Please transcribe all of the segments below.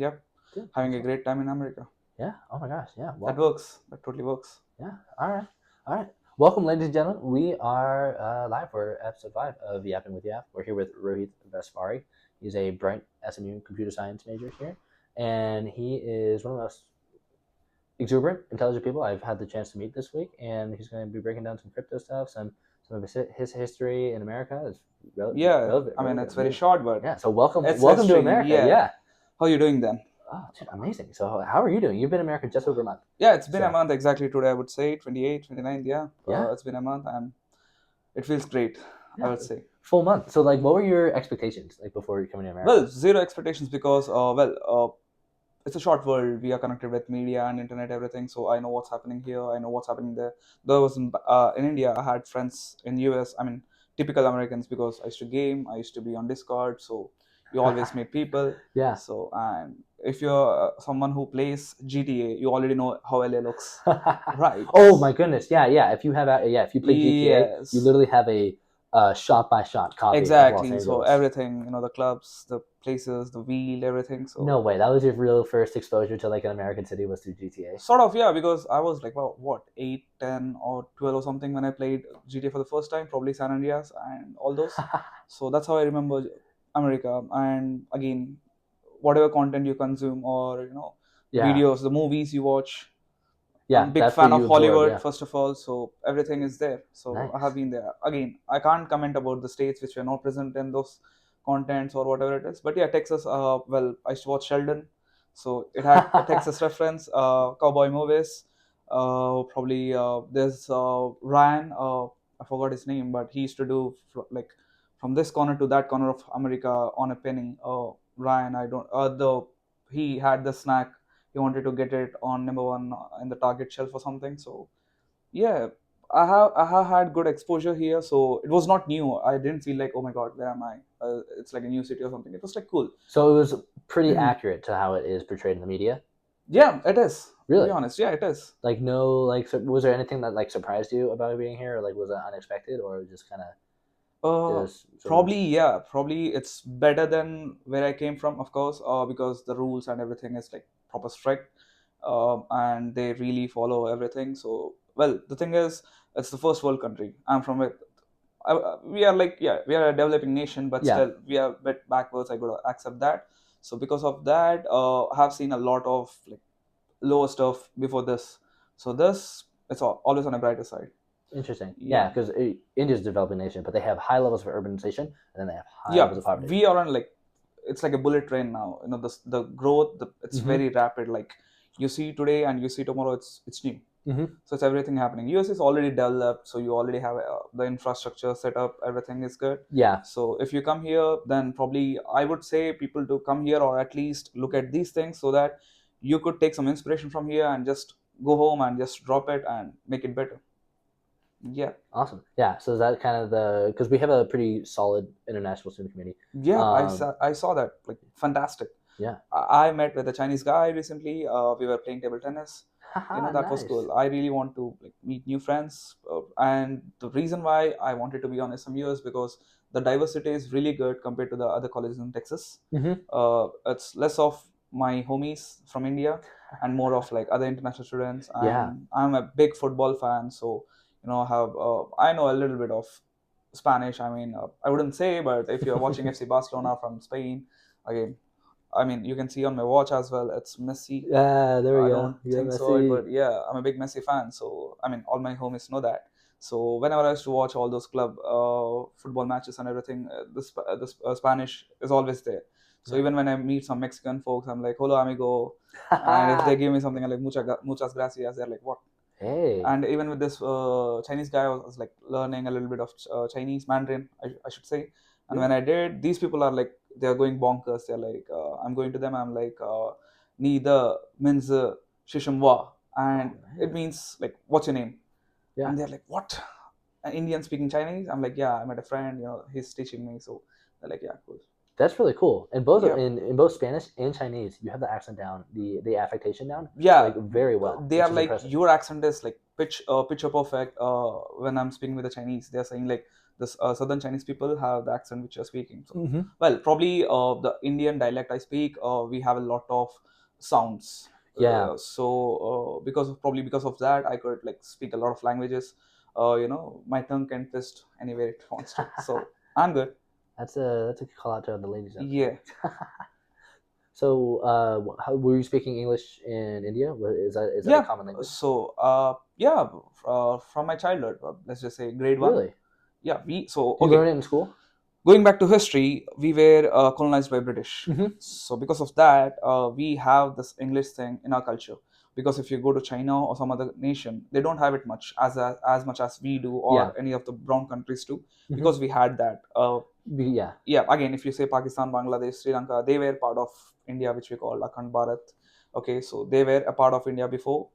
Yep. Having a great time in America. Yeah. Oh my gosh. Yeah. That works. That totally works. Yeah. All right. All right. Welcome, ladies and gentlemen. We are live for episode 5 of Yapping with YAF. We're here with Rohith Vaspari. He's a bright SMU computer science major here, and he is one of the most exuberant, intelligent people I've had the chance to meet this week. And he's going to be breaking down some crypto stuff, some of his history in America. Is relevant. I mean, it's very short, but yeah. So welcome it's to history, America. yeah. Yeah. How are you doing then? Oh, dude, amazing. So how are you doing? You've been in America just over a month. Yeah, it's been a month exactly today, I would say. 28, 29, yeah. Yeah. It's been a month and it feels great, I would say. Full month. So, what were your expectations before coming to America? Well, zero expectations because, it's a short world. We are connected with media and internet, everything. So I know what's happening here. I know what's happening there. Though I was in India, I had friends in US. I mean, typical Americans because I used to game. I used to be on Discord. So you always meet people. Yeah. So and if you're someone who plays GTA, you already know how LA looks, right? Oh my goodness! Yeah. If you if you play GTA, you literally have a shot by shot copy. Exactly. Of Los so everything, the clubs, the places, the wheel, everything. So no way, that was your real first exposure to an American city was through GTA. Sort of, yeah, because I was like, well, what, 8, 10, or 12 or something when I played GTA for the first time, probably San Andreas and all those. So that's how I remember America. And again, whatever content you consume or videos, the movies you watch. Yeah, I'm a big fan of Hollywood, first of all, so everything is there. So nice. I have been there. Again, I can't comment about the states which were not present in those contents or whatever it is. But yeah, Texas, well, I used to watch Sheldon. So it had a Texas reference, cowboy movies. Probably there's Ryan, I forgot his name, but he used to do from this corner to that corner of America on a penny. Ryan, I don't, he had the snack, he wanted to get it on number 1 in the Target shelf or something. So yeah, I have had good exposure here, so it was not new. I didn't feel like, oh my god, where am I? It's like a new city or something. It was like cool. So it was pretty accurate to how it is portrayed in the media. Yeah, it is. Really? To be honest, yeah, it is. Was there anything that surprised you about being here, or was it unexpected, or just kind of? Probably it's better than where I came from, of course, because the rules and everything is like proper strict, and they really follow everything. So, well, the thing is, it's the first world country. I'm from it. We are we are a developing nation, but still we are a bit backwards. I gotta accept that. So because of that, I have seen a lot of lower stuff before this. So this, it's always on a brighter side. Interesting. Yeah, because India's a developing nation, but they have high levels of urbanization, and then they have high levels of poverty. We are on it's like a bullet train now. The growth, it's very rapid. Like you see today and you see tomorrow, it's new. So it's everything happening. US is already developed, so you already have the infrastructure set up. Everything is good. Yeah. So if you come here, then probably I would say people to come here or at least look at these things so that you could take some inspiration from here and just go home and just drop it and make it better. Yeah. Awesome. Yeah. So is that kind of because we have a pretty solid international student community. Yeah, I saw that. Like fantastic. Yeah. I met with a Chinese guy recently. We were playing table tennis. That was cool. I really want to meet new friends, and the reason why I wanted to be on SMU is because the diversity is really good compared to the other colleges in Texas. It's less of my homies from India and more of other international students. And I'm a big football fan, so I know a little bit of Spanish. I mean, I wouldn't say, but if you're watching FC Barcelona from Spain, again, I mean, you can see on my watch as well, it's Messi. Yeah, there we go. I don't think so, but yeah, I'm a big Messi fan. So, I mean, all my homies know that. So, whenever I used to watch all those club football matches and everything, the Spanish is always there. So, even when I meet some Mexican folks, I'm like, hola, amigo. And if they give me something, I'm like, muchas gracias. They're like, what? Hey. And even with this Chinese guy, I was learning a little bit of Chinese Mandarin, I should say. And when I did, these people are they're going bonkers. They're like, I'm going to them. I'm like, ni de means shishimwa, and it means what's your name? Yeah. And they're like, what? An Indian speaking Chinese? I'm like, yeah, I met a friend. He's teaching me. So they're like, yeah, cool. That's really cool. In both Yeah, in both Spanish and Chinese, you have the accent down, the affectation down, yeah. like very well, They are which is like impressive. your accent is like picture perfect. When I'm speaking with the Chinese, they are saying like this southern Chinese people have the accent which you're speaking. So, Mm-hmm. well, probably the Indian dialect I speak, we have a lot of sounds. Yeah, Probably because of that, I could like speak a lot of languages. My tongue can twist anywhere it wants to. So I'm good. that's a call out to the ladies out Yeah. there. So, how were you speaking English in India? Is that a Yeah. common language? So, yeah, from my childhood, let's just say grade one. Really? Yeah, Did you learn okay. it in school? Going back to history, we were colonized by British. Mm-hmm. So because of that, we have this English thing in our culture. Because if you go to China or some other nation, they don't have it much as much as we do, Yeah. or any of the brown countries do, Mm-hmm. because we had that. Yeah. Yeah, again, if you say Pakistan, Bangladesh, Sri Lanka, they were part of India, which we call Akhand Bharat. Okay, so they were a part of India before,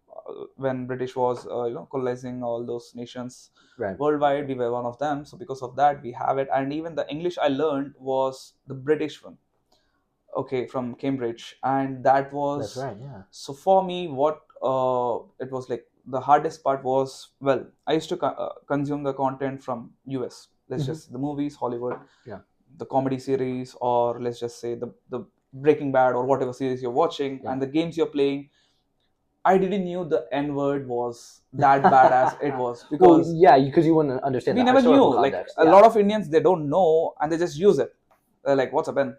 when British was colonizing all those nations Right. worldwide. We were one of them, so because of that we have it. And even the English I learned was the British one, okay, from Cambridge. And that That's was, right. Yeah. so for me, what it was like, the hardest part was, well, I used to consume the content from US, let's Mm-hmm. just the movies, Hollywood, Yeah. the comedy series, or let's just say the Breaking Bad or whatever series you're watching, Yeah. and the games you're playing. I didn't knew the N word was that bad as it was, Well, because yeah, because you wouldn't understand we the never knew. historical Like context. a Yeah. lot of Indians, they don't know and they just use it. They're like, "What's a pen?"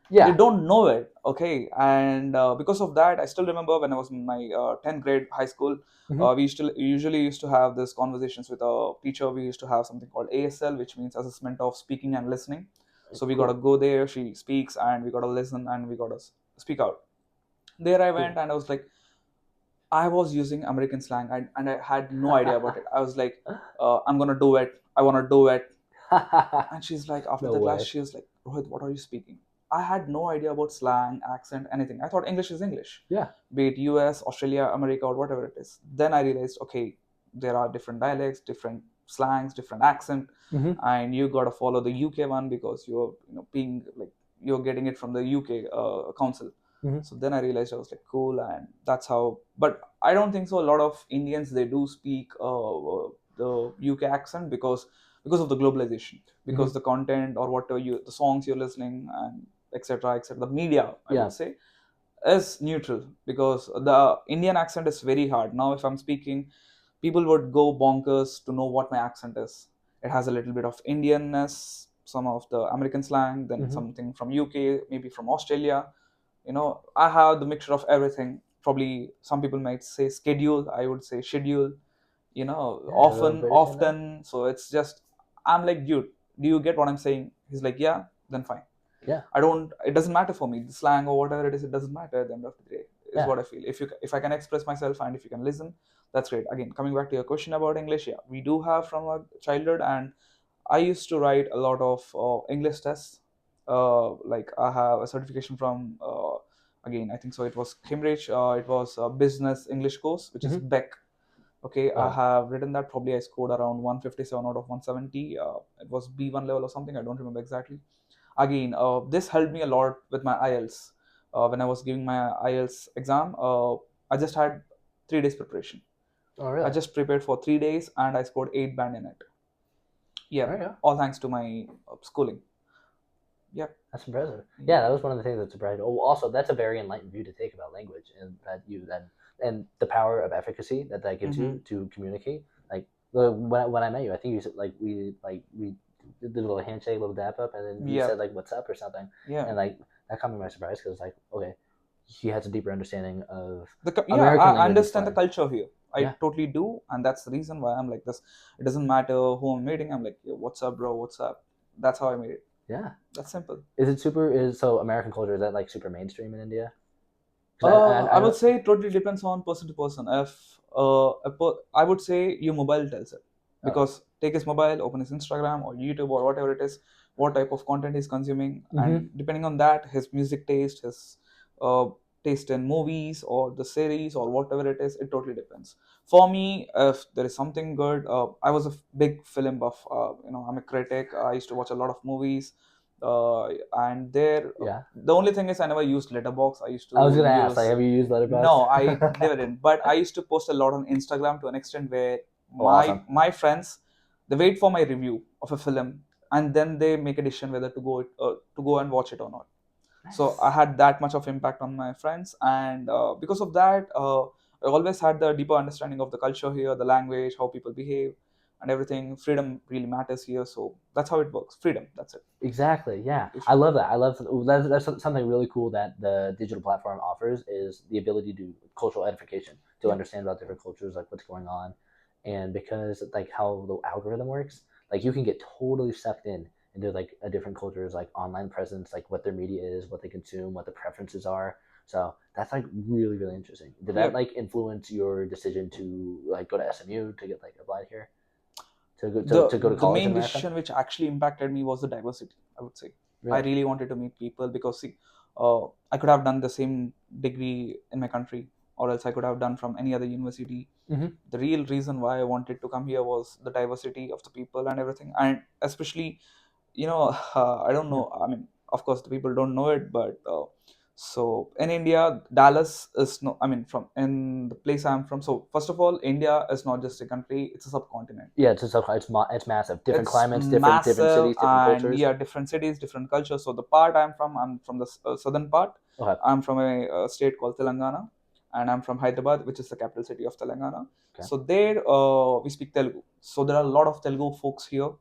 They Yeah. don't know it. Okay, and because of that, I still remember when I was in my 10th grade high school. Mm-hmm. We usually used to have these conversations with a teacher. We used to have something called ASL, which means assessment of speaking and listening. So we gotta Cool. go there. She speaks, and we gotta listen, and we gotta speak out. There I went, Cool. and I was like, I was using American slang, and I had no idea about it. I was like, I'm gonna do it. I wanna do it. And she's like, after No the class, way. she was like, Rohit, what are you speaking? I had no idea about slang, accent, anything. I thought English is English, Yeah. be it US, Australia, America, or whatever it is. Then I realized, okay, there are different dialects, different slangs, different accent, Mm-hmm. and you gotta follow the UK one, because you're being like, you're getting it from the UK council. Mm-hmm. So then I realized, I was like, cool, and that's how. But I don't think so. A lot of Indians, they do speak the UK accent, because of the globalization, Mm-hmm. because the content, or what the songs you're listening, and etc., etc., the media, I would Yeah. say, is neutral, because the Indian accent is very hard. Now if I'm speaking, people would go bonkers to know what my accent is. It has a little bit of Indianness, some of the American slang, then Mm-hmm. something from UK, maybe from Australia. I have the mixture of everything. Probably some people might say schedule, I would say schedule. Yeah. A little British in there. Often. So it's just, I'm like, dude, do you get what I'm saying? He's like, yeah, then fine. Yeah. It doesn't matter for me, the slang or whatever it is, it doesn't matter at the end of the day, is Yeah. what I feel. If I can express myself, and if you can listen, that's great. Again, coming back to your question about English, yeah, we do have from our childhood. And I used to write a lot of English tests. Like I have a certification from, again, I think so, it was Cambridge. It was a business English course, which is Mm-hmm. Beck. Okay, I Wow. have written that. Probably I scored around 157 out of 170. It was B1 level or something. I don't remember exactly. Again, this helped me a lot with my IELTS. When I was giving my IELTS exam, I just had 3 days preparation. Oh, I really? just prepared for 3 days, and I scored 8 band in it. All Yeah, right. Yeah. all thanks to my schooling. Yeah. That's impressive. Yeah, that was one of the things that surprised me. Oh, also, that's a very enlightened view to take about language, and that you then and the power of efficacy that gives Mm-hmm. you to communicate. Like when I met you, I think you said we did a little handshake, a little dap up, and then you Yeah. said like "What's up" or something, Yeah. and like that caught me by surprise because like okay, he has a deeper understanding of Yeah, American I language understand the slang. culture here. I Yeah, totally do, and that's the reason why I'm like this. It doesn't matter who I'm meeting. I'm like, "Yo, what's up, bro? What's up?" That's how I made it. yeah. That's simple. Is it super? Is so American culture is that like super mainstream in India? Because I I would know. say it totally depends on person to person. If I would say your mobile tells it, Oh. because take his mobile, open his Instagram or YouTube or whatever it is, what type of content he's consuming, Mm-hmm. and depending on that, his music taste, his uh, taste in movies or the series or whatever it is, it totally depends. For me, if there is something good, I was a big film buff. I'm a critic. I used to watch a lot of movies. and there, Yeah. the only thing is I never used Letterbox. I used I was to gonna ask, like, use. have you used Letterboxd? No, I never did. But I used to post a lot on Instagram to an extent where Oh, awesome. my friends, they wait for my review of a film and then they make a decision whether to go and watch it or not. So I Nice. had that much of impact on my friends, and because of that, I always had the deeper understanding of the culture here, the language, how people behave, and everything. Freedom really matters here, so that's how it works. Freedom, that's it. Exactly. Yeah, You I should. love that. I love that's something really cool that the digital platform offers is the ability to do cultural edification, to Yeah. understand about different cultures, like what's going on, and because like how the algorithm works, like you can get totally sucked in into like a different culture's like online presence, like what their media is, what they consume, what the preferences are. So that's like really interesting. Did that Yep. like influence your decision to like go to SMU to get like applied here the to go to the college in main America? decision which actually impacted me was the diversity, I would say. I Really? really wanted to meet people because see, I could have done the same degree in my country, or else I could have done from any other university. Mm-hmm. The real reason why I wanted to come here was the diversity of the people and everything, and especially, I don't know, I mean, of course the people don't know it, but so in India, Dallas is no, I mean, from in the place I'm from, so first of all, India is not just a country, it's a subcontinent. Yeah, it's massive. Different It's climates, different massive, cities, different and cultures. yeah, different cities, different cultures. So the part I'm from the southern part. Okay. I'm from a state called Telangana, and I'm from Hyderabad, which is the capital city of Telangana. Okay. So there, we speak Telugu. So there are a lot of Telugu folks here,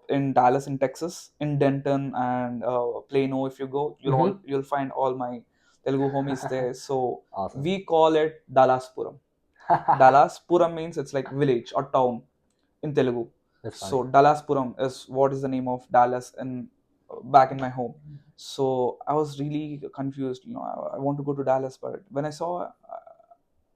in Dallas, in Texas, in Denton, and Plano. If you go, Mm-hmm. you'll find all my Telugu homies there. So Awesome. we call it Dalaspuram. Dalaspuram means it's like village or town in Telugu. That's So funny. Dalaspuram is what is the name of Dallas in back in my home. So I was really confused. I want to go to Dallas, but when I saw,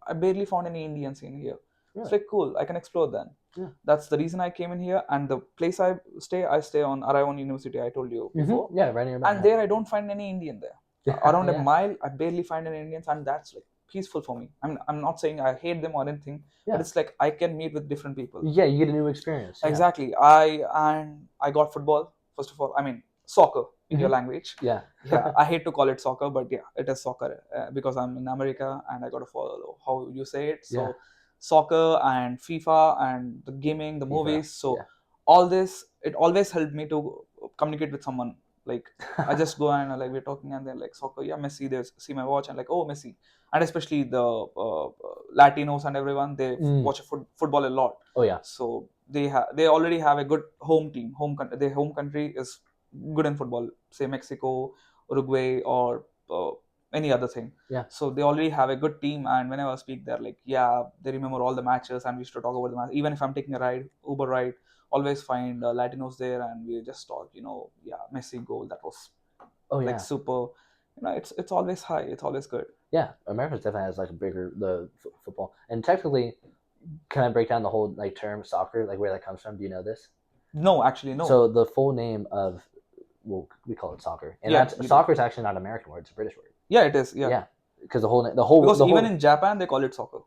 I barely found any Indians in here. It's Really? like cool. I can explore then. Yeah. That's the reason I came in here. And the place I stay on Aragon University. I told you before, Mm-hmm. Yeah, right nearby. and there I don't find any Indian there. Yeah. Around a Yeah. mile, I barely find any Indians, and that's like peaceful for me. I'm not saying I hate them or anything, but Yeah. it's like I can meet with different people. Yeah. You get a new experience. Yeah. Exactly. I got football first of all. I mean soccer in your Mm-hmm. language. Yeah. Yeah, I hate to call it soccer, but yeah, it is soccer, because I'm in America and I got to follow how you say it. Yeah. So soccer and FIFA and the gaming, the FIFA. movies. So Yeah. all this, it always helped me to communicate with someone. Like I just go and like we're talking and they're like soccer, yeah, Messi. They see my watch and like, oh, Messi. And especially the Latinos and everyone, they Mm. watch football a lot. Oh yeah. So they already have a good home team. Their home country is good in football. Say Mexico, Uruguay, or any other thing. Yeah. So they already have a good team, and whenever I speak, they're like, yeah, they remember all the matches, and we used to talk about the match. Even if I'm taking a ride, Uber ride, always find Latinos there, and we just talk. Yeah, Messi goal, that was Oh like yeah. super. It's always high. It's always good. Yeah. America definitely has like a bigger football, and technically, can I break down the whole like term soccer, like where that comes from? Do you know this? No, actually, no. So the full name of, well, we call it soccer, and Yeah, that's we do. soccer is actually not an American word; it's a British word. Yeah, it is. Yeah. Yeah, because the whole Because the even whole in Japan, they call it soccer.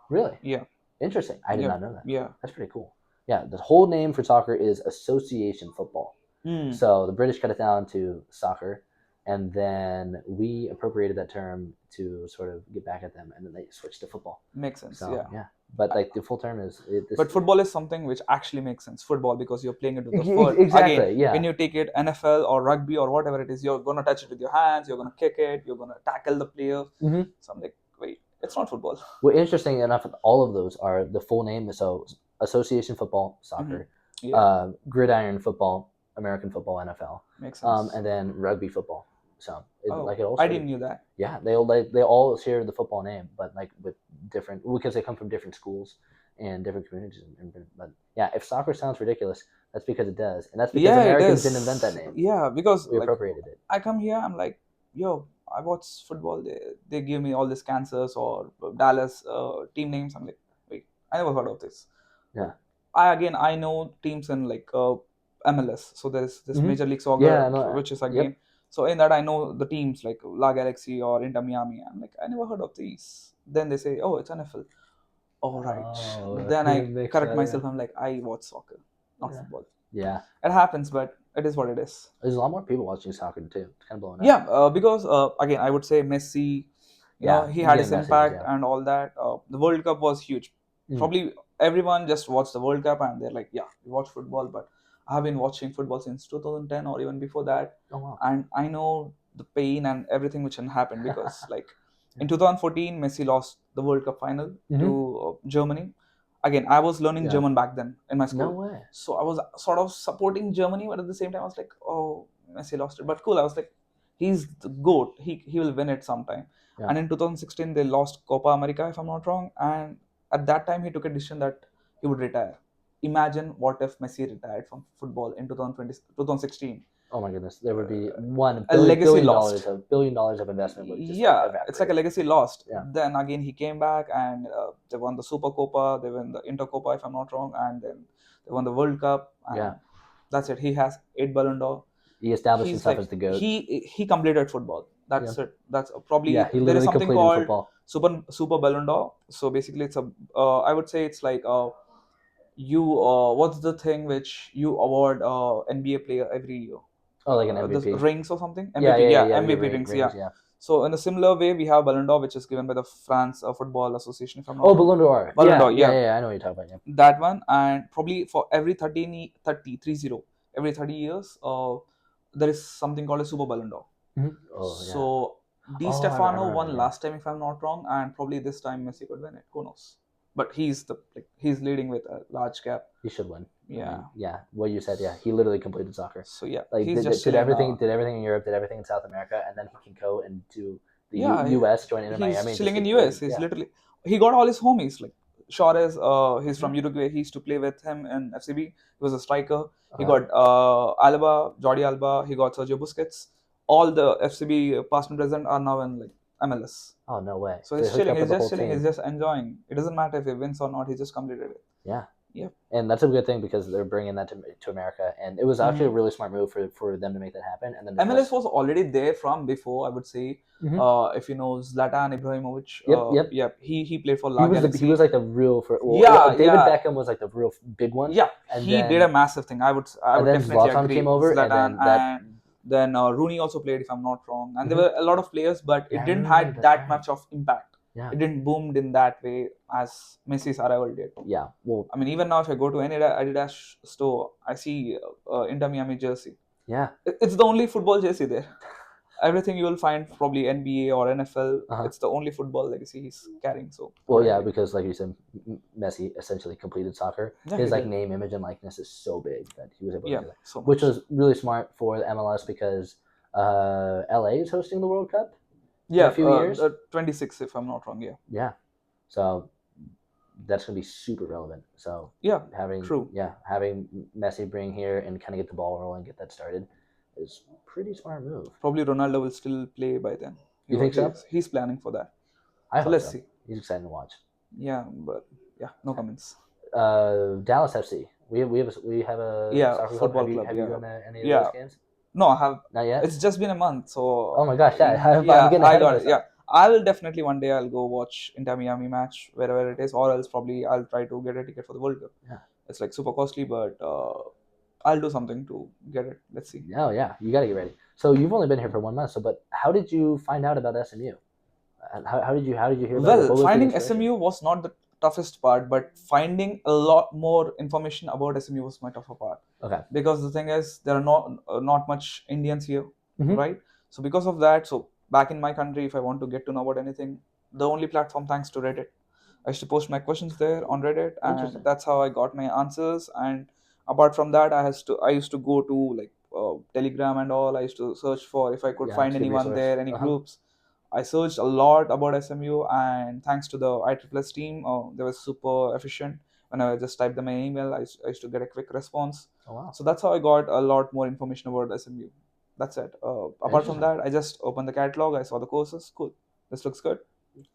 really Yeah. interesting. I did Yeah. not know that. Yeah. That's pretty cool. Yeah, the whole name for soccer is association football. Hmm. So the British cut it down to soccer, and then we appropriated that term to sort of get back at them, and then they switched to football. Makes sense. So Yeah. yeah, but like the full term is But football is something which actually makes sense. Football, because you're playing it with the foot. Exactly. Again, Yeah. when you take it NFL or rugby or whatever it is, you're gonna touch it with your hands. You're gonna kick it. You're gonna tackle the player. Mm-hmm. So I'm like, wait, it's not football. Well, interesting enough, all of those are the full name. So association football, soccer, Yeah, gridiron football, American football, NFL, makes sense. and then rugby football. So it all I didn't knew that. yeah, they all share the football name, but like with different, because they come from different schools and different communities. But yeah, if soccer sounds ridiculous, that's because it does, and that's because Yeah, it Americans is. didn't invent that name. Yeah, because We like appropriated it. I come here, I'm like, yo, I watch football. They give me all this Kansas or Dallas team names. I'm like, wait, I never heard of this. Yeah. I know teams in like MLS. So there's this Mhm. Major League Soccer, Yeah, I know. which is Yep. again. So in that I know the teams like La Galaxy or Inter Miami. I'm like, I never heard of these. Then they say, oh, it's NFL. All right. Oh, Then I makes correct sense, myself. I'm like, I watch soccer, not Yeah. football. Yeah. It happens, but it is what it is. There's a lot more people watching soccer too. It's kind of blowing up. Yeah, because again, I would say Messi, Yeah, he had his getting messages. impact Yeah. and all that. The World Cup was huge. Mm. Probably everyone just watched the World Cup and they're like, yeah, we watch football, but I have been watching football since 2010 or even before that, Oh wow. and I know the pain and everything which can happen because like Yeah. in 2014, Messi lost the World Cup final Mhm. to Germany. Again, I was learning Yeah. German back then in my school. No way. So I was sort of supporting Germany, but at the same time, I was like, oh, Messi lost it. But cool, I was like, he's the GOAT. He will win it sometime. Yeah. And in 2016, they lost Copa America, if I'm not wrong. And at that time, he took a decision that he would retire. Imagine what if Messi retired from football in 2016. Oh my goodness, there would be $1 A legacy billion lost. $1 billion of investment would just Yeah, evaporate. it's like a legacy lost. Yeah. Then again, he came back and they won the Super Copa, they won the Intercopa, if I'm not wrong, and then they won the World Cup. And Yeah. that's it. He has 8 Ballon d'Or. He established He's himself like as the GOAT. he completed football. That's it. That's probably Yeah, he there is literally something completed called football. Super Ballon d'Or. So basically, it's a I would say it's like you what's the thing which you award NBA player every year? Oh, like an The MVP. rings or something. Yeah, MVP, yeah, yeah, you MVP get rings, rings, yeah. So in a similar way, we have Ballon d'Or, which is given by the France Football Association, if I'm not Oh, wrong. Ballon d'Or. Ballon d'Or, yeah, yeah. yeah, I know what you're talking about. Yeah. That one, and probably for every 30, every 30 years, there is something called a Super Ballon d'Or. Mhm. Oh, yeah. So Di Oh, I Stefano remember, won yeah. last time, if I'm not wrong, and probably this time Messi could win it. Who knows? But he's leading with a large gap. He should win. Yeah. I mean, yeah, what you said. Yeah, he literally completed soccer. So yeah, Like he's did just everything, chilling, did everything in Europe, did everything in South America, and then he can go and do the yeah, U.S. join Inter Miami. he's and chilling just in keep US. winning. He's Yeah. literally he got all his homies like Suarez. He's from Uruguay. He used to play with him in FCB. He was a striker. He got Alba, Jordi Alba. He got Sergio Busquets. All the FCB past and present are now in like MLS. Oh no way. So he's they hooked chilling. up He's with the just whole chilling. team. He's just enjoying. It doesn't matter if he wins or not. He just completed it. Yeah. Yep. And that's a good thing because they're bringing that to America, and it was actually a really smart move for them to make that happen. And then MLS was already there from before, I would say. If you know Zlatan Ibrahimovic, Yep. he played for La Galaxy. He was like the real David Beckham was like the real big one. Yeah, and he did a massive thing. I would definitely Zlatan agree. came over, Zlatan, and then Rooney also played, if I'm not wrong, and there were a lot of players, but it didn't Rooney, have that's that right. much of impact. Yeah. It didn't boomed in that way as Messi's arrival did. Yeah, well, I mean, even now if I go to any Adidas store, I see Inter Miami jersey. Yeah, it's the only football jersey there. Everything you will find probably NBA or NFL. It's the only football legacy he's carrying. So well, yeah, because like you said, Messi essentially completed soccer. Yeah, his he like did. name, image, and likeness is so big that he was able to do that, so which was really smart for the MLS because LA is hosting the World Cup. Yeah, in a few years. 26, if I'm not wrong. Yeah. Yeah, so that's gonna be super relevant. So yeah, having Messi bring here and kind of get the ball rolling, get that started, is pretty smart move. Probably Ronaldo will still play by then. You think so? He's planning for that. I hope let's so. see. He's excited to watch. Yeah, but yeah, no comments. Dallas FC. We have a soccer football club. club. Have you gone to any of those games? No, I have Not yet. It's just been a month, so. Oh my gosh! Yeah, I got it. Yeah, I will definitely one day I'll go watch Inter Miami match wherever it is, or else probably I'll try to get a ticket for the World Cup. Yeah, it's like super costly, but I'll do something to get it. Let's see. Oh yeah, you got to get ready. So you've only been here for 1 month. So, but how did you find out about SMU? How did you hear about it? Well, finding SMU was not the toughest part, but finding a lot more information about SMU was my tougher part. Okay. Because the thing is, there are not much Indians here, right? So because of that, so back in my country, if I want to get to know about anything, the only platform, thanks to Reddit, I used to post my questions there on Reddit, and that's how I got my answers. And apart from that, I used to go to like Telegram and all. I used to search for if I could find anyone there, any groups. I searched a lot about SMU, and thanks to the ISSS team, they were super efficient. When I just typed them my email, I used to get a quick response. Oh, wow. So that's how I got a lot more information about SMU. That's it. Apart from that, I just opened the catalog. I saw the courses. Cool. This looks good.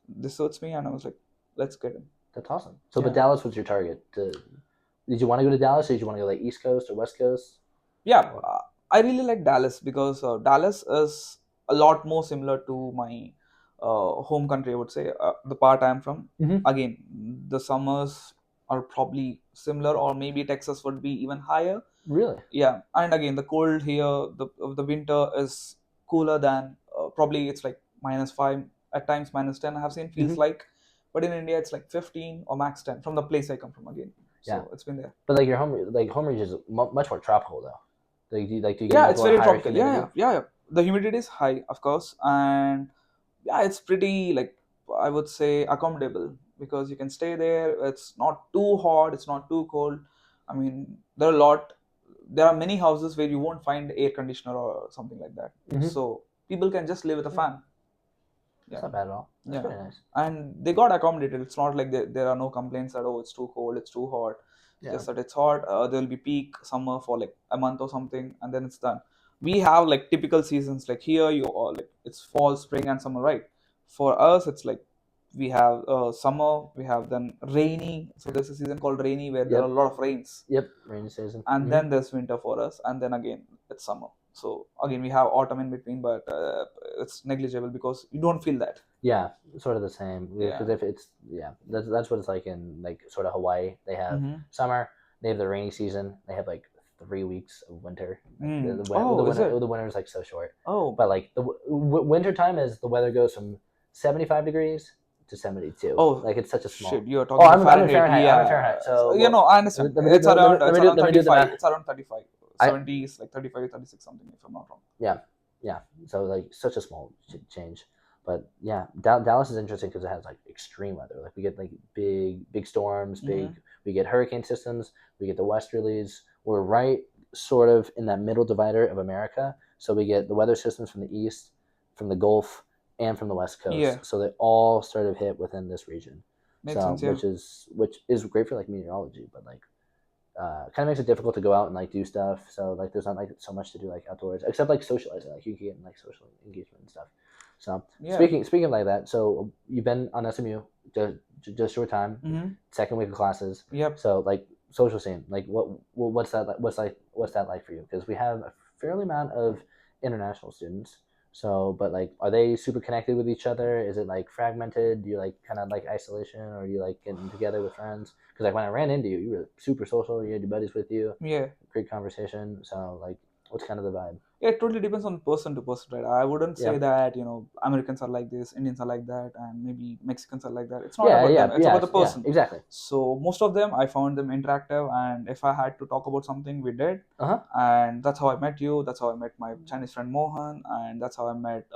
This suits me, and I was like, let's get in. That's awesome. So, but Dallas was your target. Did you want to go to Dallas, or did you want to go like East Coast or West Coast? Yeah, I really like Dallas because Dallas is a lot more similar to my home country, I would say, the part I'm from. Again, the summers are probably similar, or maybe Texas would be even higher. Really? Yeah, and again the cold here, the winter is cooler than probably it's like -5 at times -10. I have seen feels Mhm. like, but in India it's like 15 or max 10 from the place I come from again. Yeah. So it's been there. But like your home region is much more tropical though. Do you get Yeah, much it's more very higher tropical. Yeah, humidity? yeah, yeah, yeah. The humidity is high, of course, and yeah, it's pretty like I would say accommodable because you can stay there. It's not too hot. It's not too cold. I mean, there are many houses where you won't find air conditioner or something like that. Mm-hmm. So people can just live with a Yeah, fan. that's Yeah, not bad at all. That's yeah, pretty nice. and they got accommodated. It's not like there are no complaints that oh it's too cold, it's too hot. Yeah. Just that it's hot. There will be peak summer for like a month or something, and then it's done. We have like typical seasons. Like here, you all like it's fall, spring, and summer, right? For us, it's like we have summer, we have then rainy. So there's a season called rainy where there are a Yep. lot of rains, Yep. Rainy season. and Mm-hmm. then there's winter for us, and then again it's summer. So again we have autumn in between, but it's negligible because you don't feel that. Yeah, sort of the same. Yeah. Because if it's that's what it's like in like sort of Hawaii. They have Mm-hmm. summer. They have the rainy season. They have like 3 weeks of winter. Like Oh, is it? the winter is like so short. Oh, But like the winter time is the weather goes from 75 degrees to 72. oh, Like it's such a shit! small. You're Oh, talking about I'm in Fahrenheit. Fahrenheit. I'm in Yeah. Fahrenheit. So, So you know, I understand. It's around it's around let me do the 35. math. It's around 35. I 70 is like 35, 36 something if I'm not wrong. yeah. So like such a small change. But yeah, Dallas is interesting because it has like extreme weather. Like we get like big storms, Mm-hmm. we get hurricane systems, we get the westerlies. We're right sort of in that middle divider of America. So we get the weather systems from the east, from the Gulf, and from the west coast. Yeah, So they all sort of hit within this region. makes So sense. Yeah. which is great for like meteorology, but like kind of makes it difficult to go out and like do stuff. So like there's not like so much to do like outdoors except like socializing. Like you can get in like social engagement and stuff. So Yeah. speaking like that, so you've been on SMU just short time, Mm-hmm. second week of classes. Yep. So like social scene, like what's that like? What's that like for you? Because we have a fairly amount of international students. So, but like, are they super connected with each other? Is it like fragmented? Do you like kind of like isolation, or do you like getting together with friends? Because like when I ran into you, you were super social. You had your buddies with you, Yeah. great conversation. So like, what's kind of the vibe? Yeah, it totally depends on person to person, right? I wouldn't say Yeah, that, Americans are like this, Indians are like that, and maybe Mexicans are like that. It's not about them, it's yeah, about the person. exactly. So most of them, I found them interactive, and if I had to talk about something, we did. Uh-huh. And that's how I met you. That's how I met my Chinese friend Mohan, and that's how I met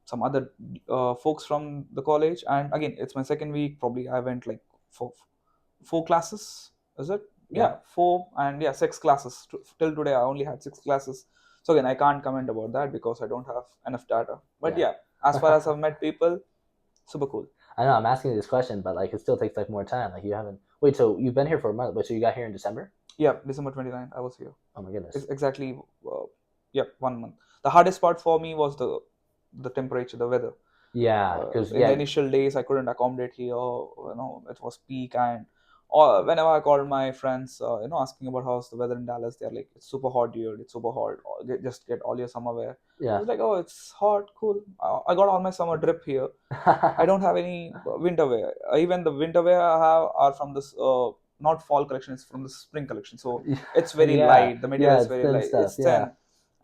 some other folks from the college. And again, it's my second week. Probably I went like four classes. Is it? Yeah. Yeah, four and yeah, 6 classes. Till today, I only had 6 classes. So again, I can't comment about that because I don't have enough data. But Yeah. as far as I've met people, super cool. I know I'm asking you this question, but like it still takes like more time. Like you haven't wait, so you've been here for a month, but so you got here in December? Yeah, December 29th, I was here. Oh my goodness. It's exactly, 1 month. The hardest part for me was the temperature, the weather. Yeah, because in the initial days, I couldn't accommodate here. It was peak, and whenever I called my friends, asking about how's the weather in Dallas, they're like, "It's super hot, dude. It's super hot. Just get all your summer wear." I yeah. was like, "Oh, it's hot, cool. I got all my summer drip here. I don't have any winter wear. Even the winter wear I have are from this not fall collection. It's from the spring collection. So it's very Yeah. light. The material is it's very thin light. stuff. It's thin."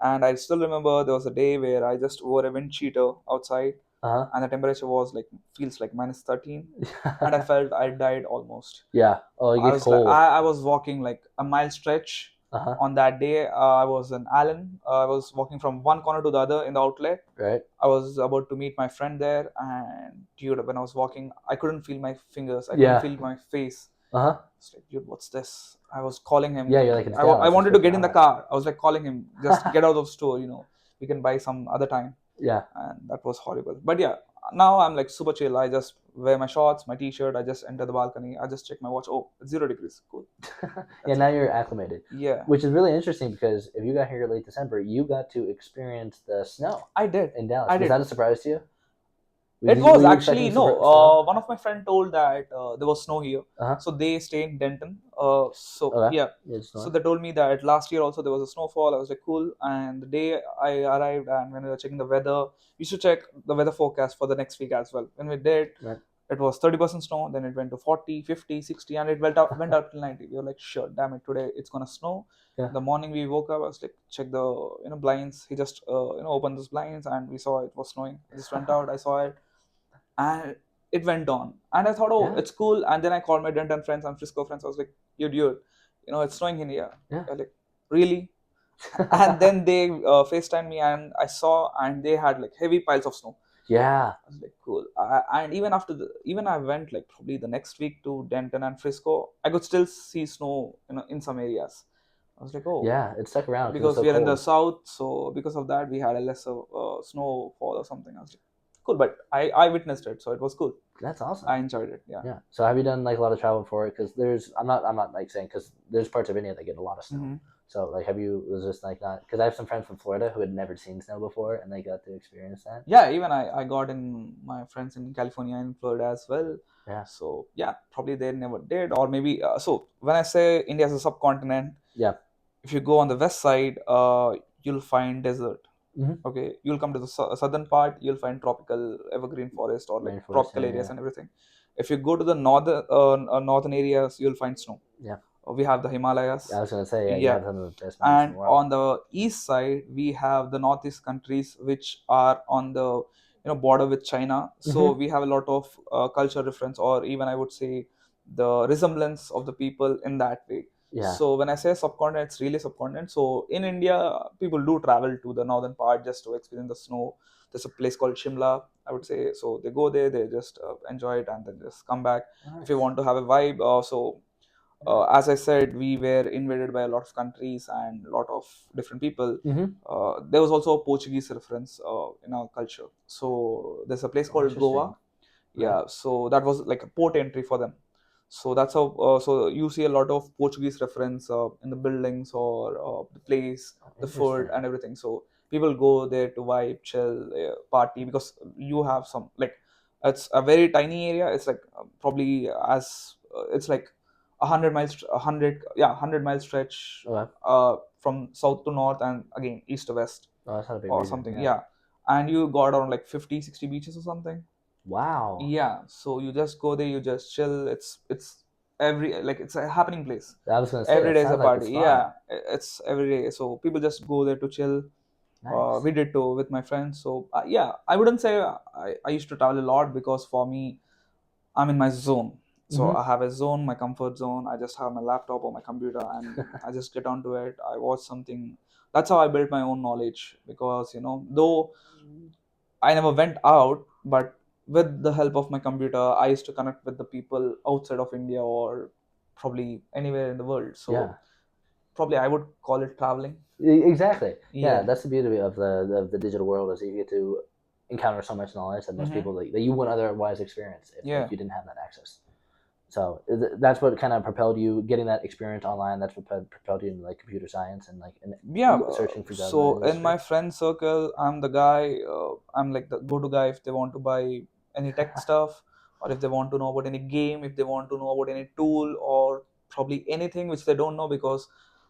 And I still remember there was a day where I just wore a wind cheater outside, Uh-huh. and the temperature was like feels like -13, and I felt I died almost. Yeah. Oh, it I gets was like cold. I was walking like a mile stretch. Uh-huh. On that day, I was in Allen. I was walking from one corner to the other in the outlet. Right. I was about to meet my friend there, and dude, when I was walking, I couldn't feel my fingers. I Yeah. couldn't feel my face. Uh-huh. It's like, dude, what's this? I was calling him. Yeah, you're like, it's I Dallas, wanted it's to get in the hot. car. I was like calling him, just get out of the store. We can buy some other time. Yeah. And that was horrible. But yeah, now I'm like super chill. I just wear my shorts, my t-shirt. I just enter the balcony. I just check my watch. Oh, it's 0 degrees. Cool. Yeah, now you're acclimated. Yeah. Which is really interesting because if you got here late December, you got to experience the snow I did. in Dallas. I Was did. that a surprise to you? It Were was you actually expecting no. snow? One of my friend told that there was snow here, Uh-huh. so they stay in Denton. Okay. Yeah, It's so not. they told me that last year also there was a snowfall. I was like, cool. And the day I arrived, and when we were checking the weather, we should check the weather forecast for the next week as well. When we did, Right. it was 30% snow, then it went to 40, 50, 60, and it went up till 90. We were like, sure, damn it, today it's gonna snow. Yeah. The morning we woke up, I was like, check the blinds. He just opened those blinds, and we saw it was snowing. I just went out, I saw it, and it went on. And I thought, oh, Yeah. it's cool. And then I called my Denton friends and Frisco friends. I was like, dude, it's snowing in here. Yeah. They're like, really? And then they FaceTimed me, and I saw, and they had like heavy piles of snow. Yeah. I was like, cool. And even even I went like probably the next week to Denton and Frisco, I could still see snow, in some areas. I was like, oh, Yeah, it stuck around because it's so we are in the cold. south, so because of that we had a lesser snowfall or something. I was like, cool, but I witnessed it, so it was cool. That's awesome. I enjoyed it. Yeah. Yeah. So have you done like a lot of travel for it? Because I'm not like saying, because there's parts of India that get a lot of snow. Mm-hmm. So like, was this like not? Because I have some friends from Florida who had never seen snow before, and they got to experience that. Yeah, even I got in my friends in California and Florida as well. Yeah. So yeah, probably they never did, or maybe so when I say India as a subcontinent, Yeah. if you go on the west side, you'll find desert. Mm-hmm. Okay, you'll come to the southern part, you'll find tropical evergreen forest or like Rainforest, tropical yeah, areas yeah. and everything. If you go to the northern areas, you'll find snow. Yeah. We have the Himalayas. I was gonna say, yeah, you Yeah. have some of the best mountains in And the world. on the east side, we have the northeast countries, which are on the border with China. So we have a lot of culture reference, or even I would say the resemblance of the people in that way. Yeah. So when I say subcontinent, it's really subcontinent. So in India, people do travel to the northern part just to experience the snow. There's a place called Shimla, I would say. So they go there, they just enjoy it, and then just come back. Nice. If you want to have a vibe, as I said, we were invaded by a lot of countries and a lot of different people. There was also a Portuguese reference in our culture. So there's a place called Goa. Yeah, so that was like a port entry for them. So that's how. So you see a lot of Portuguese reference in the buildings or the place, the food, and everything. So people go there to vibe, chill, party, because you have some like it's a very tiny area. It's like probably as it's like 100 miles, 100 mile stretch Okay. from south to north and again east to west Oh, that's not a big or region. something. Yeah. And you got around like 50, 60 beaches or something. Wow. Yeah, so you just go there, you just chill. It's every like it's a happening place. I was gonna say, Every it day is a sounds like it's party. fun. Yeah, it's every day. So people just go there to chill. Nice. We did too with my friends. So yeah, I wouldn't say I used to travel a lot, because for me, I'm in my zone. So I have a zone, my comfort zone. I just have my laptop or my computer, and I just get onto it. I watch something. That's how I built my own knowledge, because though I never went out, but with the help of my computer, I used to connect with the people outside of India or probably anywhere in the world. So Yeah. probably I would call it traveling. Exactly. Yeah, Yeah. that's the beauty of the digital world, is you get to encounter so much knowledge that most people that you wouldn't otherwise experience if Yeah. like, you didn't have that access. So that's what kind of propelled you, getting that experience online. That's what propelled you into like computer science and like Yeah. searching for jobs. So in my friend circle, I'm the guy. I'm like the go-to guy if they want to buy any tech stuff, or if they want to know about any game, if they want to know about any tool, or probably anything which they don't know, because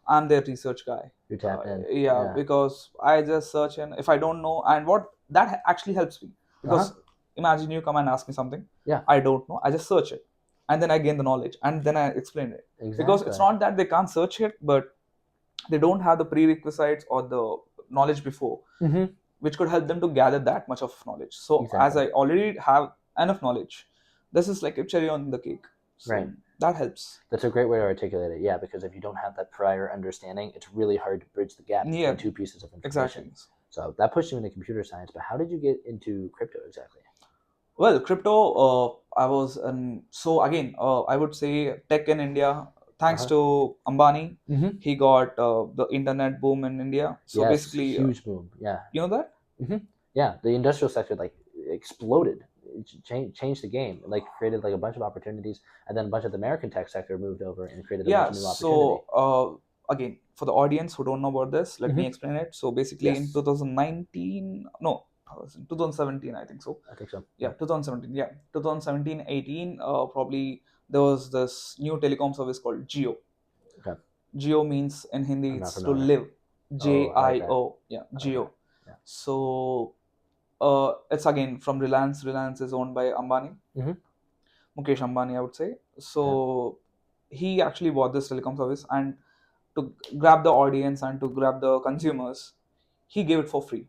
I'm their research guy. You're tapped in. Yeah, because I just search, and if I don't know, and what that actually helps me, because imagine you come and ask me something. Yeah. I don't know. I just search it, and then I gain the knowledge, and then I explain it. Exactly. Because it's not that they can't search it, but they don't have the prerequisites or the knowledge before, which could help them to gather that much of knowledge. So as I already have enough knowledge, this is like a cherry on the cake. So Right. that helps. That's a great way to articulate it. Yeah, because if you don't have that prior understanding, it's really hard to bridge the gap between two pieces of information. Exactly. So that pushed you into computer science. But how did you get into crypto exactly? Well, crypto, I was so again, I would say tech in India. Thanks to Ambani, he got the internet boom in India. So Yes, basically, huge boom. Yeah. you know that? Yeah, the industrial sector like exploded. It changed the game. It, like created like a bunch of opportunities, and then a bunch of the American tech sector moved over and created a bunch of new opportunity. So again, for the audience who don't know about this, let me explain it. So basically, in 2019, no, in 2017, I think so. I think so. Yeah, 2017. Yeah, 2017, 18. Probably there was this new telecom service called Geo. Okay. Geo means in Hindi it's to live. Jio. Yeah, Geo. Yeah. So it's again from Reliance. Reliance is owned by Ambani. Mukesh Ambani, I would say. So he actually bought this telecom service, and to grab the audience and to grab the consumers, he gave it for free,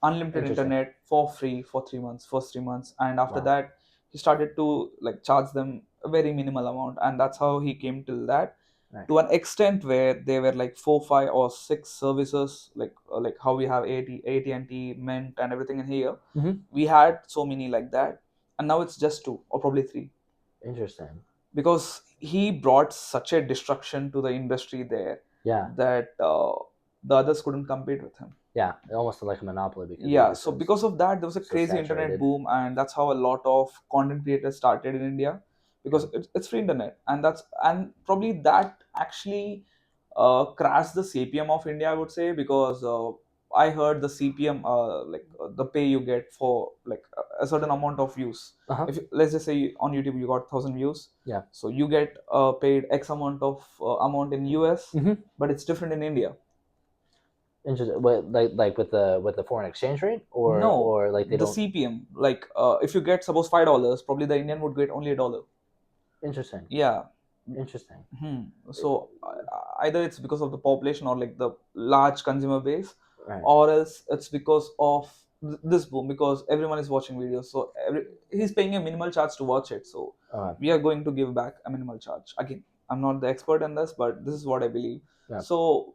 unlimited Interesting. internet for free for 3 months, first 3 months, and after Wow. that he started to like charge them a very minimal amount, and that's how he came till that, Right. to an extent where they were like 4, 5, or 6 services, like how we have AT&T, Mint, and everything in here. Mhm. We had so many like that, and now it's just 2 or probably 3, Interesting. because he brought such a destruction to the industry there Yeah. that the others couldn't compete with him. Yeah. Almost like a monopoly because Yeah, it so was because of that there was a so crazy internet saturated. boom, and that's how a lot of content creators started in India, because it's free internet, and probably that actually crashed the CPM of India, I would say, because I heard the CPM, the pay you get for like a certain amount of views. Uh-huh. If let's just say on YouTube you got 1,000 views, Yeah. so you get paid X amount of amount in US, Mhm. but it's different in India. Interesting. What, like with the foreign exchange rate, No, or like they the don't. CPM. Like if you get suppose $5, probably the Indian would get only $1. Interesting. Yeah. Interesting. So either it's because of the population or like the large consumer base, Right. or else it's because of this boom, because everyone is watching videos. So he's paying a minimal charge to watch it. So we are going to give back a minimal charge. Again, I'm not the expert in this, but this is what I believe. Yeah. So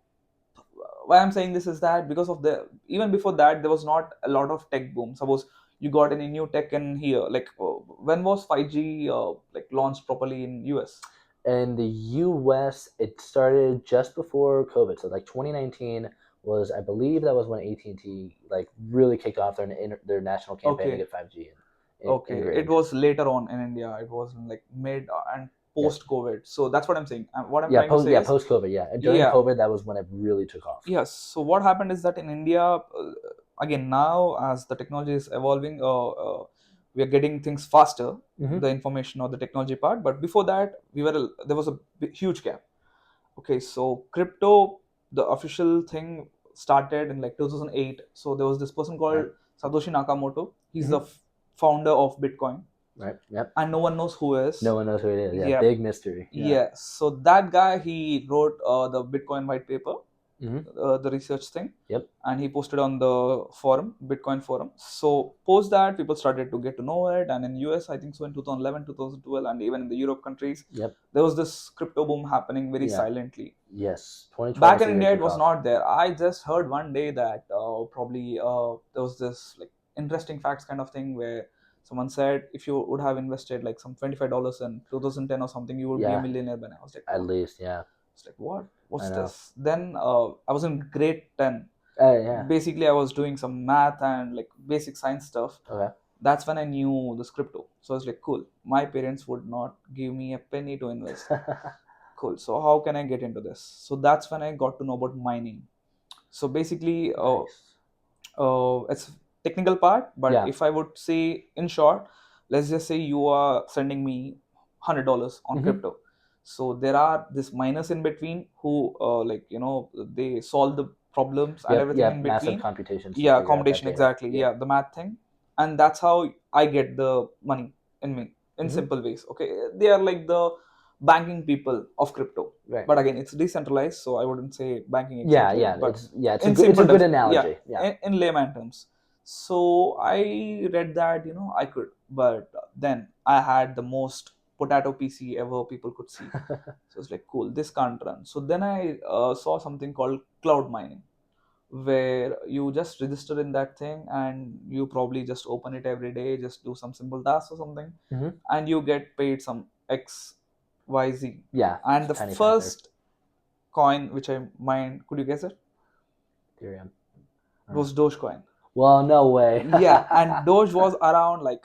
why I'm saying this is that because of the even before that there was not a lot of tech boom. Suppose you got any new tech in here, like when was 5G like launched properly in US? In the US, it started just before COVID. So like 2019 was, I believe, that was when AT&T like really kicked off their national campaign to Okay. get 5G Okay, integrated. it was later on in India. It was like mid and Yes. post COVID. So that's what I'm saying. What I'm Yeah, trying to say is, post COVID. Yeah, and during yeah, COVID, that was when it really took off. yes. So what happened is that in India, again now as the technology is evolving, we are getting things faster, Mhm. the information or the technology part. But before that, there was a huge gap. Okay, so crypto, the official thing started in like 2008. So there was this person called Right. Satoshi Nakamoto. He's Mhm. the founder of Bitcoin, Right. Yep. and no one knows who is. No one knows who it is. Yeah, Yeah, big mystery. Yeah. yeah. So that guy, he wrote the Bitcoin white paper, Mhm. the research thing. Yep. And he posted on the forum, Bitcoin forum. So post that, people started to get to know it, and in US, I think so in 2011, 2012, and even in the Europe countries, Yep. there was this crypto boom happening very Yeah. silently. Yes. 2020 Back is in the year India, it it took was off. not there. I just heard one day that probably there was this like interesting facts kind of thing where someone said if you would have invested like some $25 in 2010 or something, you would be a Yeah. millionaire by now. I was like, At what? least, yeah. It's like, what? I What's know. this? Then I was in grade 10. Yeah. Basically, I was doing some math and like basic science stuff. Okay. That's when I knew this crypto. So I was like, cool. My parents would not give me a penny to invest. Cool. So how can I get into this? So that's when I got to know about mining. So basically, Nice. it's technical part, but Yeah. if I would say in short, let's just say you are sending me $100 on Mhm. crypto. So there are this miners in between who they solve the problems and Yep. everything Yep. in Massive between. computations to Yeah, figure out that accommodation, data. exactly. Yep. Yeah, the math thing, and that's how I get the money in me in Mhm. simple ways. Okay, they are like the banking people of crypto, Right. but again, it's decentralized, so I wouldn't say banking Yeah. exactly. Yeah. But It's in it's a simple good terms, yeah, analogy. Yeah. in layman terms. So I read that I could, but then I had the most potato PC ever people could see. So it's like, cool, this can't run. So then I saw something called cloud mining, where you just register in that thing and you probably just open it every day, just do some simple tasks or something, Mhm. and you get paid some XYZ. Yeah. And the Tiny Panther. first coin which I mined, could you guess it? Ethereum. It was Dogecoin. Well, no way. Yeah, and Doge was around like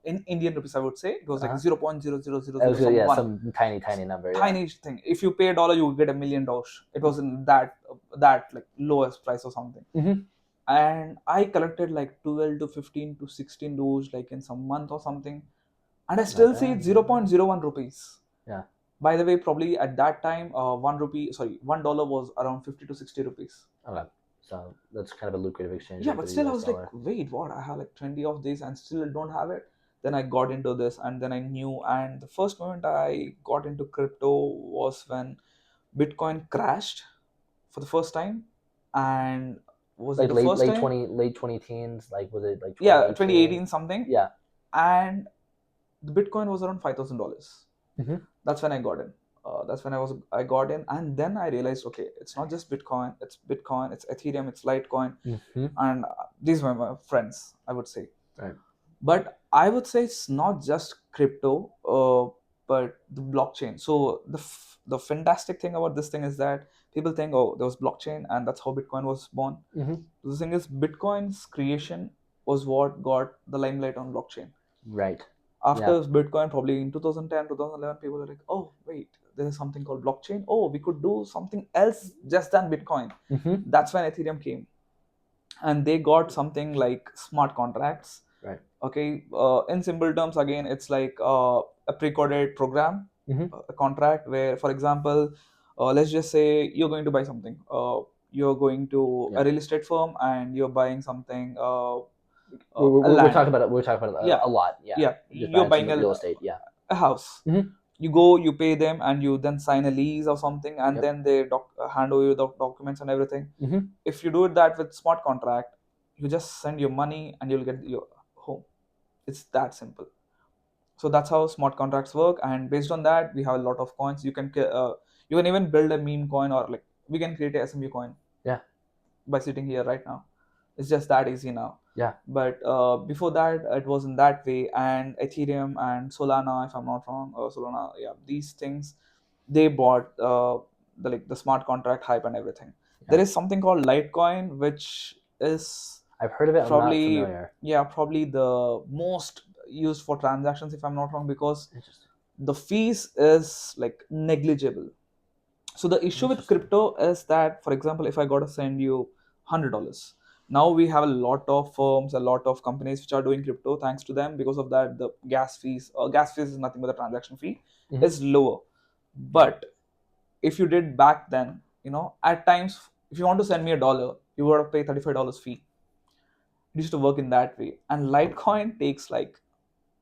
in Indian rupees, I would say it was like Uh-huh. 0.0000 Yeah, some one some tiny number. Yeah. tiny thing. If you pay $1, you would get a million Doge. It was in that like lowest price or something. Mhm. And I collected like 12 to 15 to 16 Doge like in some month or something, and I still see bad, it's not bad. 0.01 rupees. Yeah. By the way, probably at that time, $1 was around 50 to 60 rupees. Okay. So that's kind of a lucrative exchange Yeah, rate for but the still, I US was like, dollar. wait, what? I have like 20 of these and still don't have it. Then I got into this, and then I knew. And the first moment I got into crypto was when Bitcoin crashed for the first time. And was it Like the first time? late 20 teens. Like was it like Yeah, 2018? 2018 something. Yeah. And the Bitcoin was around $5,000. Mm-hmm. That's when I got in. That's when I got in, and then I realized, okay, it's not just Bitcoin, it's Ethereum, it's Litecoin, Mm-hmm. and these were my friends, I would say. Right. But I would say it's not just crypto, but the blockchain. So the fantastic thing about this thing is that people think, oh, there was blockchain, and that's how Bitcoin was born. Mm-hmm. The thing is, Bitcoin's creation was what got the limelight on blockchain. Right. After Yeah. Bitcoin, probably in 2010, 2011, people are like, oh, wait, there is something called blockchain. Oh, we could do something else just than Bitcoin. Mm-hmm. That's when Ethereum came. And they got something like smart contracts. Right. Okay, in simple terms, again, it's like a pre-coded program, Mm-hmm. a contract where, for example, let's just say you're going to buy something. You're going to Yeah. a real estate firm and you're buying something, a We're land. talking about it. We're talking about Yeah, a lot. Yeah. yeah, Just you're buying some buying real estate. Yeah. a house. Mm-hmm. You go, you pay them, and you then sign a lease or something, and Yep. then they hand over you the documents and everything. Mm-hmm. If you do it that with smart contract, you just send your money and you'll get your home. It's that simple. So that's how smart contracts work, and based on that, we have a lot of coins. You can even build a meme coin, or like we can create a SMU coin. Yeah. By sitting here right now, it's just that easy now. Yeah. But before that, it wasn't that way. And Ethereum and Solana, if I'm not wrong, Solana, yeah, these things, they bought the smart contract hype and everything. Yeah. There is something called Litecoin, which is I've heard of it. I'm not probably, familiar. yeah, probably the most used for transactions, if I'm not wrong, because Interesting. the fees is like negligible. So the issue with Interesting. crypto is that, for example, if I got to send you $100, now we have a lot of firms, a lot of companies which are doing crypto. Thanks to them, because of that, the gas fees is nothing but the transaction fee, Mm-hmm. is lower. But if you did back then, at times, if you want to send me $1, you got to pay $35 fee. It used to work in that way. And Litecoin takes like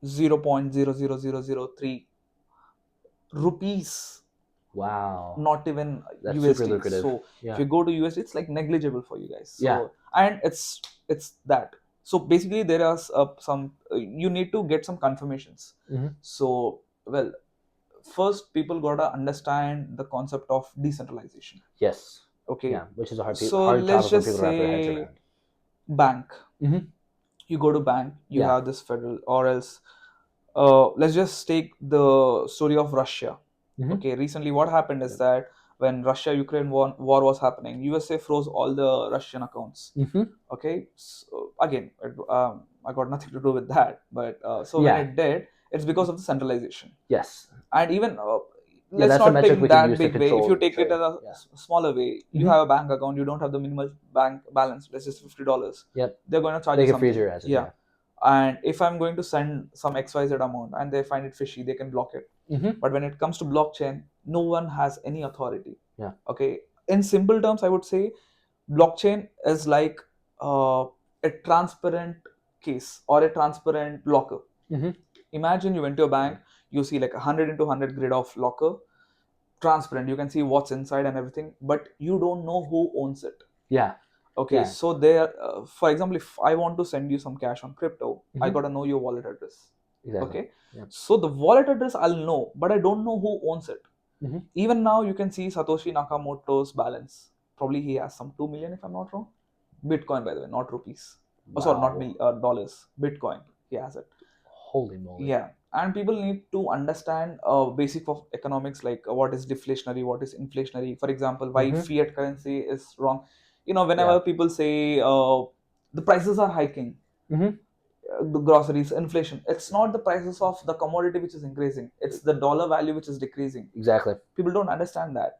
0.00003 rupees, Wow. not even That's super USD. lucrative. So Yeah. if you go to USD, it's like negligible for you guys. So Yeah. and it's that. So basically, there are some you need to get some confirmations. Mm-hmm. So, well, first people gotta understand the concept of decentralization. Yes. Okay. Yeah. Which is a hard So topic let's for just people to wrap their heads say around. bank. Mm-hmm. You go to bank, you Yeah. have this federal, or else let's just take the story of Russia. Mm-hmm. Okay, recently what happened is that when Russia-Ukraine war was happening, USA froze all the Russian accounts. Mm-hmm. Okay, so again, I got nothing to do with that, but so when Yeah. it did, it's because of the centralization. Yes. And even Yeah, let's that's a not metric take we can that use to big way. If control you take trade. it in a Yeah. smaller way, you Mhm. have a bank account, you don't have the minimal bank balance. Let's just $50. Yep. They're going to charge They you can something. freeze your assets. Yeah. And if I'm going to send some XYZ amount and they find it fishy, they can block it. Mm-hmm. But when it comes to blockchain, no one has any authority. Yeah. Okay. In simple terms, I would say blockchain is like a transparent case or a transparent locker. Mm-hmm. Imagine you went to a bank, you see like 100 into 100 grid of locker, transparent. You can see what's inside and everything, but you don't know who owns it. Yeah. Okay, Yeah. so there, for example, if I want to send you some cash on crypto, I Mhm. gotta know your wallet address. Exactly. Okay, Yeah. so the wallet address I'll know, but I don't know who owns it. Mhm. Even now, you can see Satoshi Nakamoto's balance. Probably he has some 2 million, if I'm not wrong. Bitcoin, by the way, not rupees. Oh, sorry, not dollars. Bitcoin. He has it. Holy moly. Yeah, and people need to understand basic of economics, like what is deflationary, what is inflationary. For example, why Mhm. fiat currency is wrong. Whenever Yeah. people say the prices are hiking, Mhm. the groceries, inflation, it's not the prices of the commodity which is increasing, it's the dollar value which is decreasing. Exactly. People don't understand that.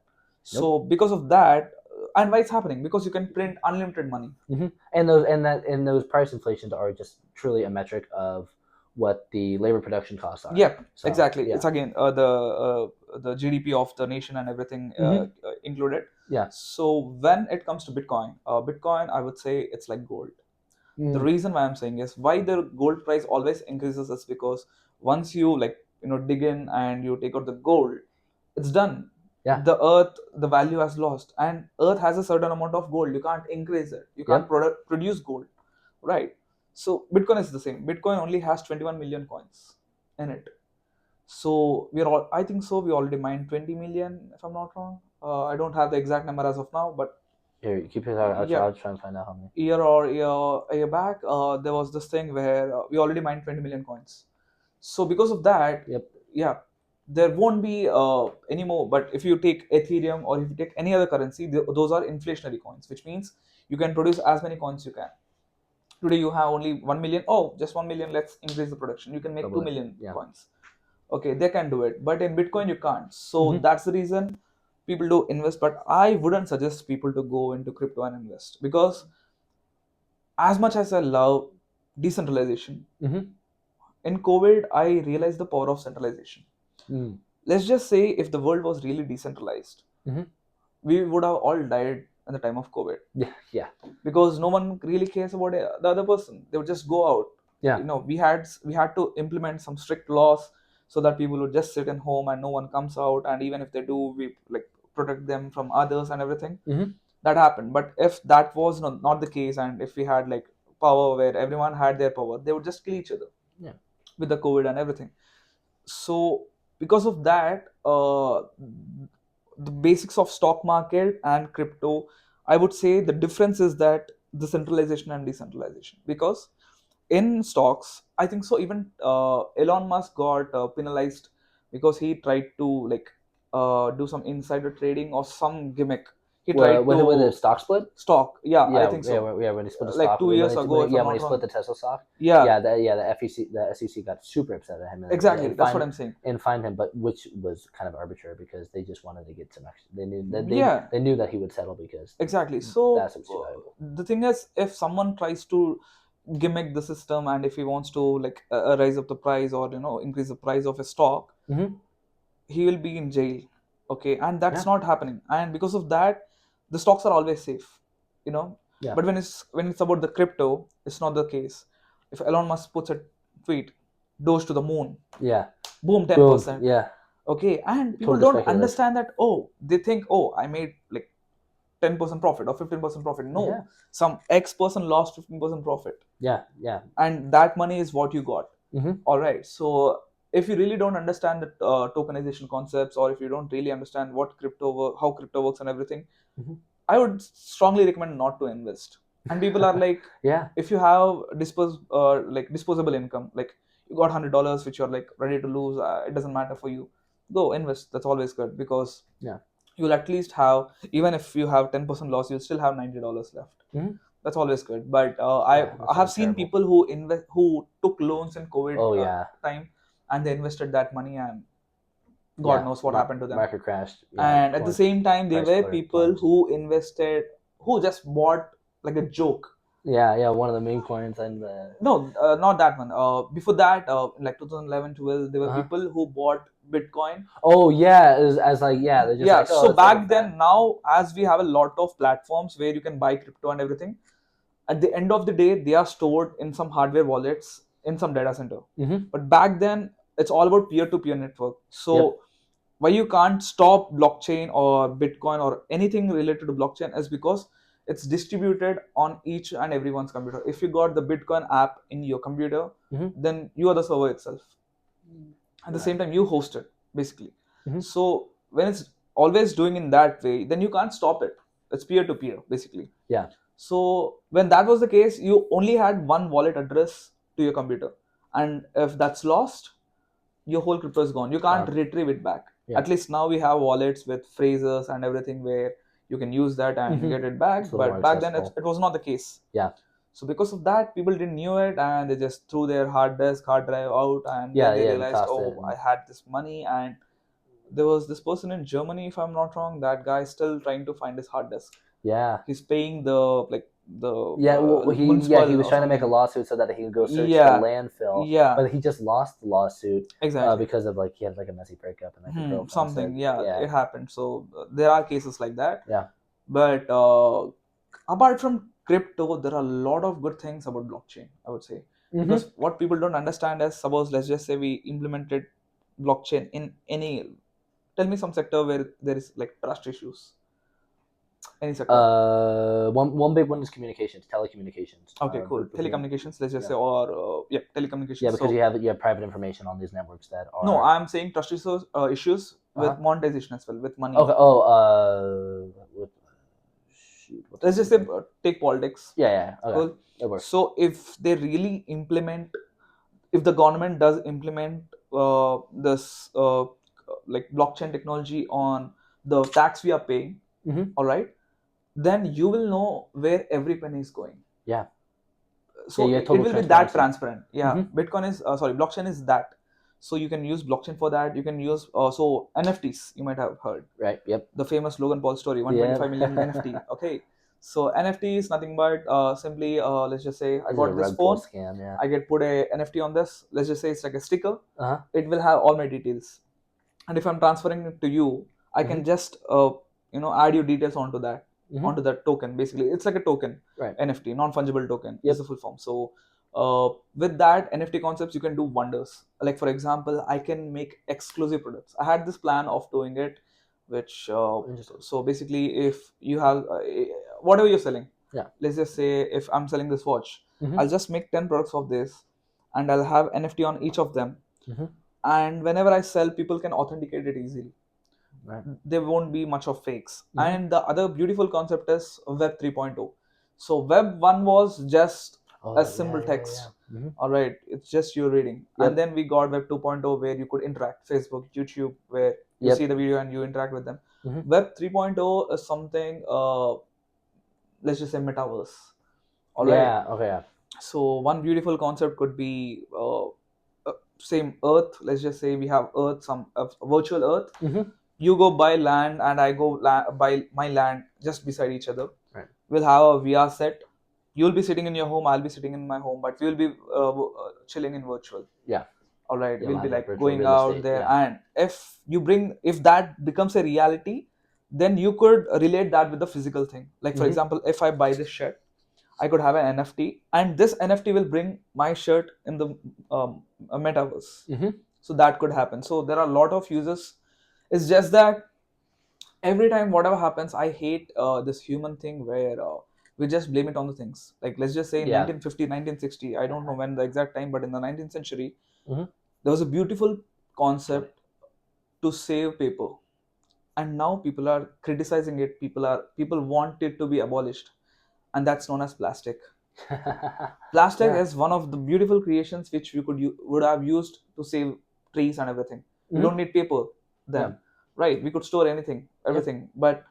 Nope. So because of that, and why it's happening, because you can print unlimited money. Mhm. And those price inflations are just truly a metric of what the labor production costs are. Yeah, So, exactly. yeah. It's again the GDP of the nation and everything included. Yeah. So when it comes to Bitcoin, I would say it's like gold. The reason why I'm saying is why the gold price always increases is because once you dig in and you take out the gold, it's done. Yeah. The earth, the value has lost, and earth has a certain amount of gold. You can't increase it. You can't produce gold, right? So Bitcoin is the same. Bitcoin only has 21 million coins in it. So I think so. We already mined 20 million, if I'm not wrong. I don't have the exact number as of now, but here, keep it. I'll try and find out how many. Year back, there was this thing where we already mined 20 million coins. So because of that, there won't be any more. But if you take Ethereum or if you take any other currency, those are inflationary coins, which means you can produce as many coins you can. Today you have only 1 million. Oh, just 1 million. Let's increase the production. You can make 2 million coins. Okay, they can do it, but in Bitcoin you can't. So that's the reason people do invest. But I wouldn't suggest people to go into crypto and invest, because as much as I love decentralization, in COVID I realized the power of centralization. Let's just say if the world was really decentralized, we would have all died in the time of COVID. Yeah. Because no one really cares about the other person. They would just go out. Yeah. We had to implement some strict laws so that people would just sit in home and no one comes out, and even if they do, we protect them from others and everything. That happened. But if that was not the case, and if we had power where everyone had their power, they would just kill each other. With the COVID and everything. So because of that, the basics of stock market and crypto, I would say the difference is that the centralization and decentralization. Because in stocks, I think so, even Elon Musk got penalized because he tried to do some insider trading or some gimmick. He tried with the stock split. I think so. When he split the stock, 2 years ago. When he split the Tesla stock. The SEC got super upset at him. Exactly, that's what I'm saying. And fined him, but which was kind of arbitrary because they just wanted to get some action. They knew that he would settle because exactly. So that's what's too valuable. The thing is, if someone tries to gimmick the system and if he wants to raise up the price or increase the price of a stock, he will be in jail. Okay, and that's not happening. And because of that, the stocks are always safe. But when it's about the crypto, it's not the case. If Elon Musk puts a tweet, goes to the moon, boom, 10%. Okay, and people don't understand that. They think, I made 10% profit or 15% profit. No, some X person lost 15% profit. And that money is what you got. All right. So if you really don't understand the tokenization concepts, or if you don't really understand how crypto works and everything, I would strongly recommend not to invest. And people are like, if you have disposable income, you got $100 which you're ready to lose, it doesn't matter for you, go invest. That's always good, because you'll at least have, even if you have 10% loss, you'll still have $90 left. That's always good. But I have seen people who took loans in COVID time, and they invested that money, and God knows what happened to them. Market crashed. And at the same time, there were people who invested, who just bought like a joke. One of the main coins and no, not that one. Before that, 2011, 12, there were people who bought Bitcoin. So back then, now as we have a lot of platforms where you can buy crypto and everything, at the end of the day, they are stored in some hardware wallets in some data center. But back then, it's all about peer-to-peer network. So why you can't stop blockchain or Bitcoin or anything related to blockchain is because it's distributed on each and everyone's computer. If you got the Bitcoin app in your computer, then you are the server itself. At the same time, you host it, basically. So when it's always doing in that way, then you can't stop it. It's peer-to-peer, basically. So when that was the case, you only had one wallet address to your computer. And if that's lost, your whole crypto is gone. You can't retrieve it back. At least now we have wallets with phrases and everything where you can use that and get it back. But back then it was not the case. So because of that, people didn't knew it, and they just threw their hard drive out, and then they realized, I had this money. And there was this person in Germany, if I'm not wrong, that guy is still trying to find his hard disk. He's paying the he was trying to make a lawsuit so that he could go search the landfill. But he just lost the lawsuit because of he had a messy breakup and something. It happened. So there are cases like that. But apart from crypto, there are a lot of good things about blockchain, I would say. Mhm. Because what people don't understand is, suppose let's just say we implemented blockchain in any, tell me some sector where there is like trust issues. Any sector. One big one is communications, telecommunications. Okay, cool. Between- Telecommunications, let's just yeah. say, or telecommunications. Yeah, because So you have private information on these networks that are. no, I'm saying trust issues with Uh-huh. monetization as well, with money. Okay. Shoot. What's Let's the just say word? take politics. Yeah. Okay. Cool. That works. So if they really implement, if the government does implement this like blockchain technology on the tax we are paying, Mhm. all right, then you will know where every penny is going. Yeah. So you have it total will be that transparency. transparent. Yeah, Mhm. Bitcoin is blockchain is that. So you can use blockchain for that. You can use so NFTs, you might have heard Right. Yep. the famous Logan Paul story, Yeah. 125 million NFT. Okay, so NFT is nothing but simply let's just say I This is a got this rug pull phone, scam. Yeah. I get put a NFT on this. Let's just say it's like a sticker. Uh-huh. It will have all my details, and if I'm transferring it to you, I can just add your details onto that, Mhm. onto that token. Basically, it's like a token, Right. NFT, non-fungible token Yep. is the full form. So with that NFT concepts, you can do wonders. Like for example, I can make exclusive products. I had this plan of doing it, which Interesting. so basically, if you have whatever you're selling, Yeah. let's just say if I'm selling this watch, Mhm. I'll just make 10 products of this, and I'll have NFT on each of them. Mhm. And whenever I sell, people can authenticate it easily. Right. There won't be much of fakes. Mhm. And the other beautiful concept is Web 3.0. So Web 1 was just a simple text. Mhm. All right, it's just you reading. Yep. And then we got Web 2.0 where you could interact, Facebook, YouTube, where you Yep. see the video and you interact with them. Mhm. Web 3.0 is something, let's just say metaverse. All right. Yeah. Okay. Yeah. So one beautiful concept could be same Earth. Let's just say we have Earth, some virtual Earth. Mhm. You go buy land and I go buy my land just beside each other. Right. We'll have a VR set. You'll be sitting in your home, I'll be sitting in my home, but we'll be chilling in virtual. Yeah. All right, You'll we'll be have that like virtual going real out estate, there, yeah. and if that becomes a reality, then you could relate that with the physical thing. Like for Mhm. example, if I buy this shirt, I could have an NFT, and this NFT will bring my shirt in the metaverse. Mhm. So that could happen. So there are a lot of users. It's just that every time whatever happens, I hate this human thing where we just blame it on the things. Like let's just say in Yeah. 1950, 1960, I don't know when the exact time, but in the 19th century, Mhm. there was a beautiful concept to save paper, and now people are criticizing it. People want it to be abolished, and that's known as plastic. Plastic Yeah. is one of the beautiful creations which we would have used to save trees and everything. We Mhm. don't need paper then, Yeah. right? We could store anything, everything. But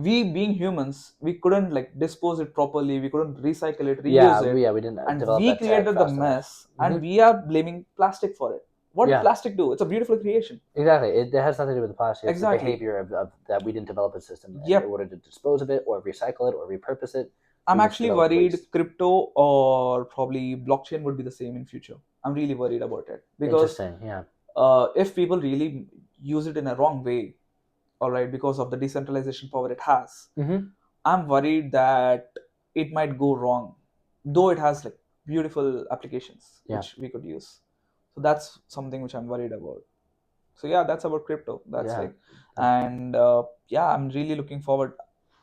we being humans, we couldn't like dispose it properly. We couldn't recycle it, reuse it, Yeah. We didn't and develop we that tech created the fast enough. mess, and Mhm. we are blaming plastic for it. What did Yeah. plastic do? It's a beautiful creation. Exactly. It has nothing to do with the plastic. It's the Exactly. behavior of that we didn't develop a system in Yep. order to dispose of it or recycle it or repurpose it. I'm We just actually developed worried waste. crypto or probably blockchain would be the same in future. I'm really worried about it because Interesting. Yeah. if people really use it in a wrong way, all right, because of the decentralization power it has, Mhm. I'm worried that it might go wrong, though it has like beautiful applications Yeah. which we could use. So that's something which I'm worried about. So yeah, that's about crypto. That's Yeah. like, and yeah, I'm really looking forward.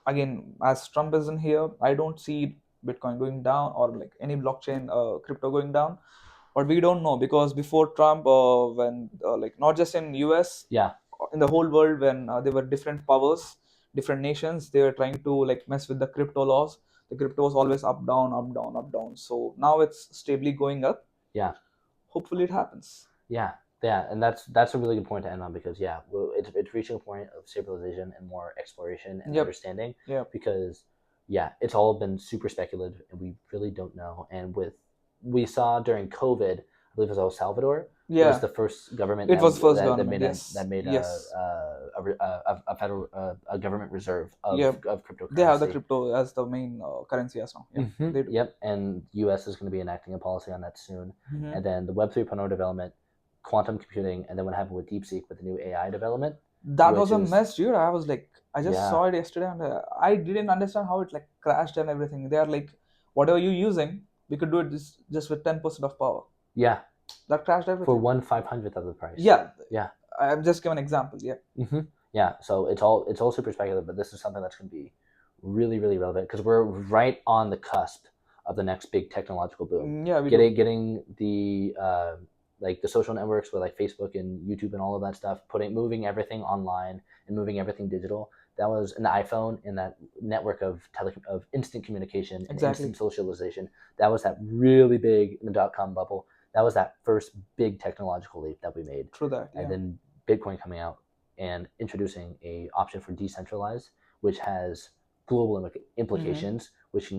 Again, as Trump isn't here, I don't see Bitcoin going down or like any blockchain crypto going down. But we don't know because before Trump, when like not just in US, Yeah. in the whole world, when there were different powers, different nations, they were trying to like mess with the crypto laws. The crypto was always up, down, up, down, up, down. So now it's stably going up. Yeah. Hopefully it happens. Yeah, and that's a really good point to end on because it's reaching a point of stabilization and more exploration and Yep. understanding. Yeah. Because it's all been super speculative and we really don't know. And we saw during COVID, I believe it was El Salvador. Yeah. Was the first government. It was first that government. made Yes. that made Yes. a federal a government reserve of Yep. of cryptocurrency. They have the crypto as the main currency as now. Yeah. Mhm. They do. Yep, and U.S. is going to be enacting a policy on that soon. Mhm. And then the Web 3.0 development, quantum computing, and then what happened with DeepSeek with the new AI development. That which was a is mess, dude. I was like, I just yeah, saw it yesterday, and I didn't understand how it like crashed and everything. They are like, whatever you're using, we could do it just with 10% of power. yeah, That crashed for everything. 1/500th of the price. Yeah, Yeah. I'm just giving an example. Yeah, Yeah. So it's all super speculative, but this is something that's going to be really really relevant because we're right on the cusp of the next big technological boom. yeah, we do. Getting the like the social networks with like Facebook and YouTube and all of that stuff, moving everything online and moving everything digital. That was an iPhone and that network of of instant communication and Exactly. instant socialization. That was that really big in the dot-com bubble. That was that first big technological leap that we made. True that. And Yeah. then Bitcoin coming out and introducing a option for decentralized, which has global implications, which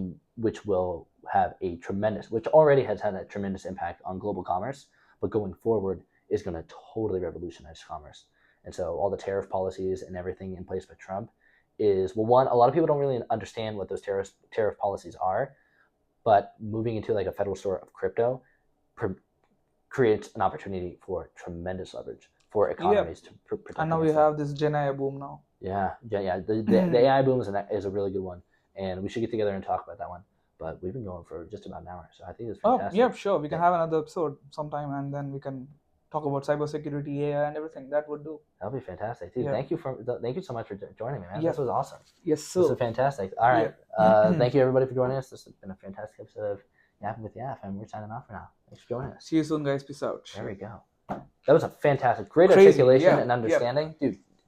will have a tremendous, which already has had a tremendous impact on global commerce, but going forward is going to totally revolutionize commerce. And so all the tariff policies and everything in place by Trump is, well, one, a lot of people don't really understand what those tariff policies are, but moving into like a federal store of crypto creates an opportunity for tremendous leverage for economies to protect And now we against that. have this Gen AI boom now. Yeah. The AI boom is a really good one, and we should get together and talk about that one. But we've been going for just about an hour, so I think it's Oh, fantastic. yeah, sure. We can have another episode sometime, and then we can talk about cybersecurity, AI, and everything. That would do. That'll be fantastic, dude. Yeah. Thank you so much for joining me, man. Yeah. This was awesome. Yes, sir. This is fantastic. All right. Yeah. Thank you everybody for joining us. This has been a fantastic episode of Yapping with YAF, and we're signing off for now. Thanks for joining us. See you soon, guys. Peace out. There we go. That was a fantastic, great Crazy, articulation yeah, and understanding, dude.